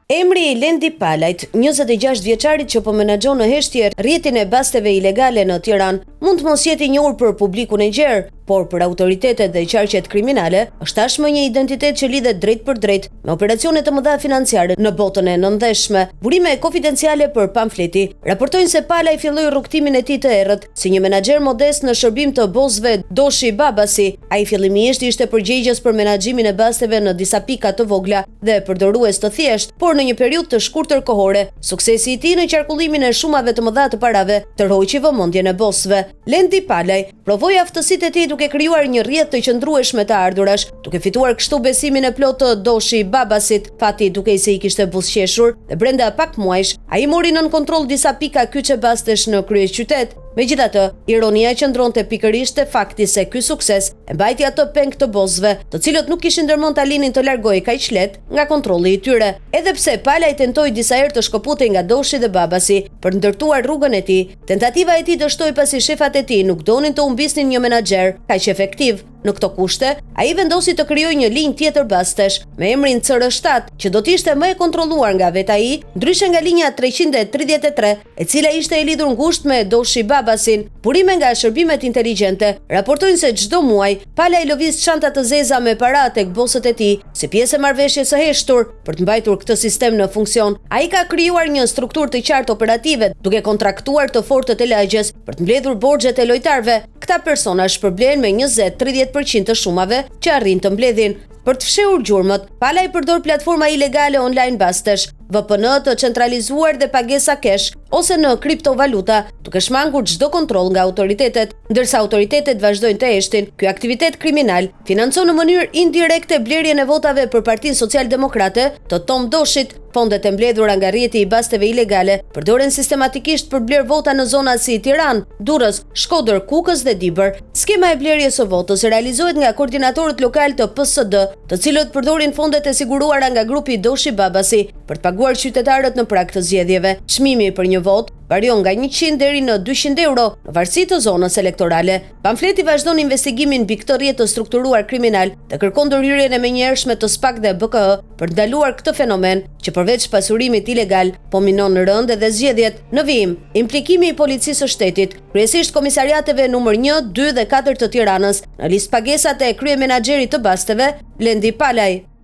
Emri i Lendi Palajt, 26 vjeçarit që po menaxhon në heshtje rrjetin e basteve ilegale në Tiranë, mund të mos jetë i njohur për publikun e gjerë, por për autoritetet dhe qarqet kriminale, është tashmë një identitet që lidhet drejt për drejt me operacione të mëdha financiare në botën e nëndeshme. Burime konfidenciale për pamfleti raportojnë se Palaj filloi rrugtimin e tij të errët si një menaxher modest në shërbim të bozëve Doshi Babasi. Ai fillimisht ishte përgjegjës për menaxhimin e basteve në disa pika të vogla dhe përdorues të thjeshtë, por në një periudhë të shkurtër kohore, suksesi i tij në qarkullimin e shumave të mëdha të parave tërhoqi vëmendjen e bosëve. Lendi Palaj provoi aftësitë e tij duke krijuar një rrjet të qëndrueshme të ardhurash, duke fituar kështu besimin e plotë të Doshi Babasit. Fati duke se i kishte buzëqeshur dhe brenda pak muajsh ai mori nën kontroll disa pika kyçe bastesh në kryeqytet. Megjithatë, ironia qëndronte pikërisht te fakti se ky sukses e mbajti ato peng të bozëve, të cilët nuk kishin ndërmend Talinin të largojë kaq lehtë nga kontrolli i tyre. Edhe pse Palaj tentoi disa herë të shkëputej nga Doshi dhe Babasi për ndërtuar rrugën e tij, tentativa e tij dështoi pasi shefat e tij nuk donin të humbisnin një menaxher kaq efektiv. Në këto kushte, ai vendosi të krijojë një linjë tjetër bastesh me emrin CR7, që do të ishte më e kontrolluar nga vetë ai, ndryshe nga linja 333, e cila ishte e lidhur ngushtë me Doshi Babasin. Burime nga shërbimet inteligjente raportojnë se çdo muaj Palaj lëviz çanta të zeza me para tek bosët e tij, si pjesë e marrëveshjes së heshtur për të mbajtur këtë sistem në funksion. Ai ka krijuar një strukturë të qartë operative, duke kontraktuar të fortët e lagjes për të mbledhur borxhet e lojtarëve. Këta persona shpërblehen me 20-30% të shumave që arrin të mbledhin. Për të fshehur gjurmët, Palaj përdor platforma ilegale online bastesh, VPN të centralizuar dhe pagesa cash ose në kriptovaluta, duke shmangur çdo kontroll nga autoritetet. Ndërsa autoritetet vazhdojnë të heshtin, ky aktivitet kriminal financon në mënyrë indirekte blerjen e votave për Partinë Socialdemokrate të Tom Doshit. Fondet e mbledhura nga rrjeti i basteve ilegale përdoren sistematikisht për bler vota në zona si Tiranë, Durrës, Shkodër, Kukës dhe Dibër. Skema e blerjes së votës realizohet nga koordinatorët lokal të PSD, të cilët përdorin fondet e siguruara nga grupi Doshi Babasi për të paguar qytetarët në prag të zgjedhjeve. Çmimi për një votë varion nga 100 deri në 200 euro në varësi të zonës elektorale. Pamfleti vazhdon investigimin mbi këtë rrjet të strukturuar kriminal dhe kërkon ndërhyrjen e menjëhershme të SPAK dhe BKE për të ndaluar këtë fenomen që përveç pasurimit ilegal po minon rënd edhe zgjedhjet. Në vijim, implikimi i policisë së shtetit, kryesisht komisariateve numër 1, 2 dhe 4 të Tiranës në listë pagesat e kryemenaxherit të basteve, Lendi Palaj.